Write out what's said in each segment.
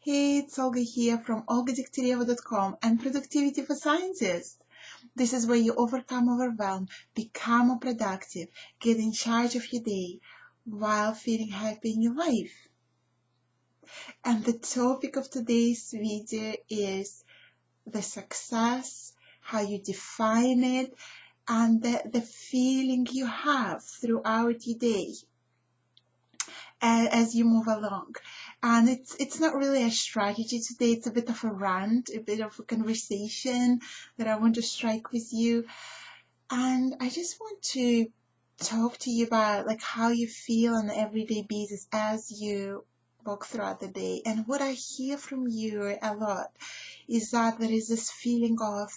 Hey, it's Olga here from olgadiktyareva.com and Productivity for Scientists. This is where you overcome overwhelm, become more productive, get in charge of your day while feeling happy in your life. And the topic of today's video is the success, how you define it, and the feeling you have throughout your day as you move along. And it's not really a strategy today, it's a bit of a rant, a bit of a conversation that I want to strike with you. And I just want to talk to you about like how you feel on an everyday basis as you walk throughout the day. And what I hear from you a lot is that there is this feeling of,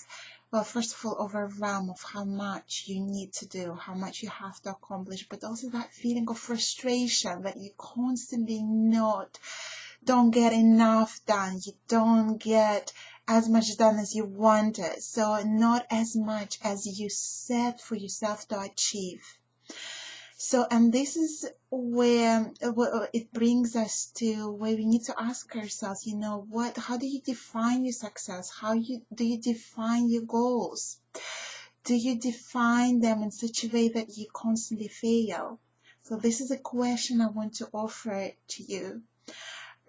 well, first of all, overwhelm of how much you need to do, how much you have to accomplish, but also that feeling of frustration that you constantly don't get enough done. You don't get as much done as you wanted. So not as much as you set for yourself to achieve. So, and this is where it brings us to where we need to ask ourselves, how do you define your success? Do you define your goals? Do you define them in such a way that you constantly fail? So this is a question I want to offer to you.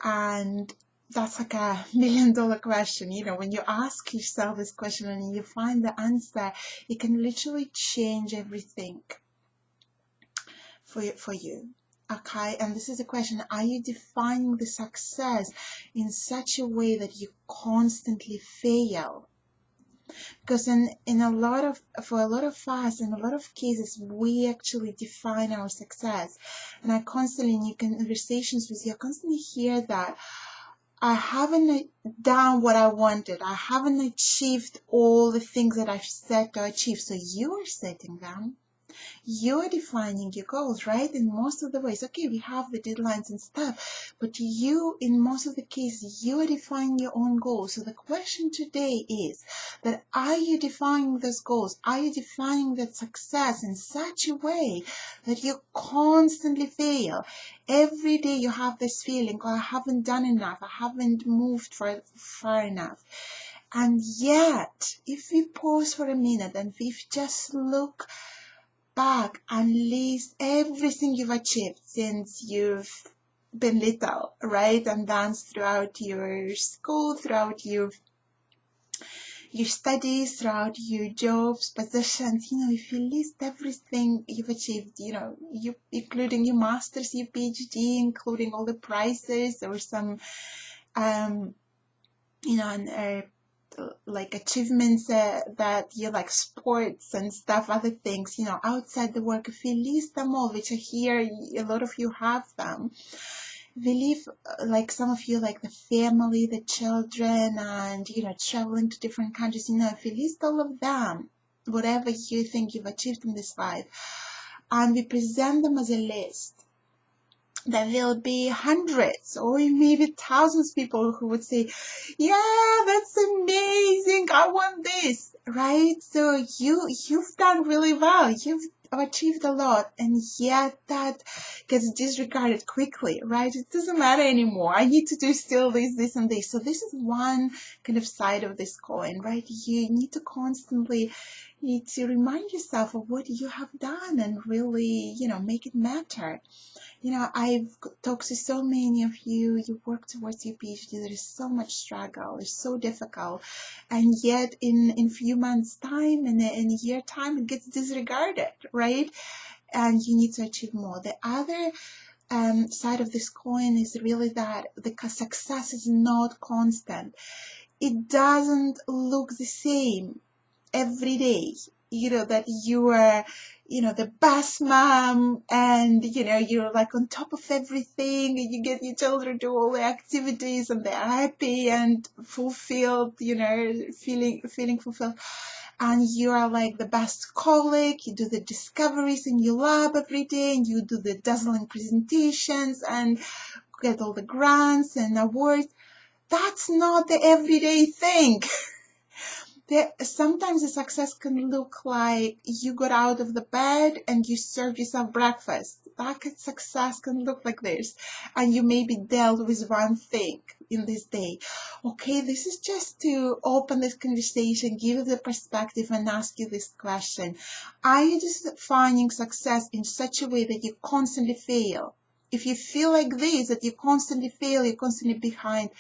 And that's like $1 million question. When you ask yourself this question and you find the answer, it can literally change everything for you. Okay, and this is a question: are you defining the success in such a way that you constantly fail? Because for a lot of us, in a lot of cases, we actually define our success. And I constantly, in your conversations with you, I constantly hear that I haven't done what I wanted. I haven't achieved all the things that I've set to achieve. So you are setting them. You're defining your goals, right? In most of the ways, okay, we have the deadlines and stuff, but you, in most of the cases, you are defining your own goals. So the question today is that, are you defining those goals? Are you defining that success in such a way that you constantly fail? Every day you have this feeling, oh, I haven't done enough, I haven't moved far enough. And yet, if we pause for a minute and we just look back and list everything you've achieved since you've been little, right? And danced throughout your school, throughout your studies, throughout your jobs, positions. If you list everything you've achieved, you including your master's, your PhD, including all the prizes or some, like achievements that you like, sports and stuff, other things, outside the work. If you list them all, which I hear a lot of you have them, we live, like some of you, like the family, the children, and, traveling to different countries. If you list all of them, whatever you think you've achieved in this life, and we present them as a list, there will be hundreds or maybe thousands of people who would say, yeah, that's amazing, I want this, right? So you've done really well, you've achieved a lot, and yet that gets disregarded quickly, right? It doesn't matter anymore. I need to do still this and this. So this is one kind of side of this coin, right? You need to constantly remind yourself of what you have done and really, make it matter. I've talked to so many of you, you work towards your PhD, there is so much struggle, it's so difficult, and yet in few months' time, in a year time, it gets disregarded, right? And you need to achieve more. The other side of this coin is really that the success is not constant. It doesn't look the same every day. That you are, the best mom, and, you're like on top of everything, and you get your children do all the activities, and they're happy and fulfilled, feeling fulfilled. And you are like the best colleague, you do the discoveries in your lab every day, and you do the dazzling presentations and get all the grants and awards. That's not the everyday thing. Sometimes the success can look like you got out of the bed and you served yourself breakfast. Success can look like this. And you maybe dealt with one thing in this day. Okay, this is just to open this conversation, give you the perspective and ask you this question. Are you just finding success in such a way that you constantly fail? If you feel like this, that you constantly fail, you're constantly behind,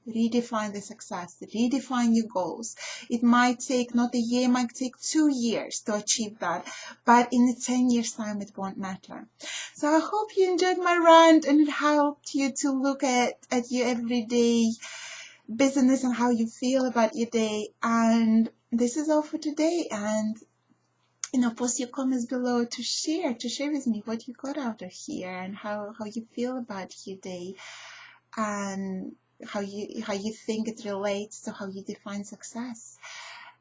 redefine the success, redefine your goals. It might take not a year, it might take 2 years to achieve that, but in 10 years time it won't matter. So I hope you enjoyed my rant and it helped you to look at your everyday business and how you feel about your day. And this is all for today. And post your comments below to share with me what you got out of here and how you feel about your day, and how you think it relates to how you define success.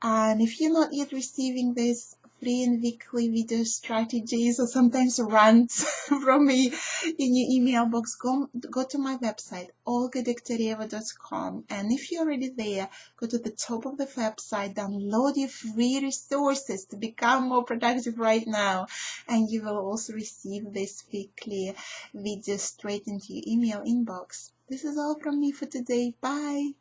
And if you're not yet receiving this free and weekly video strategies or sometimes rants from me in your email box, go to my website, olgadoktoreva.com. And if you're already there, go to the top of the website, download your free resources to become more productive right now. And you will also receive this weekly video straight into your email inbox. This is all from me for today. Bye.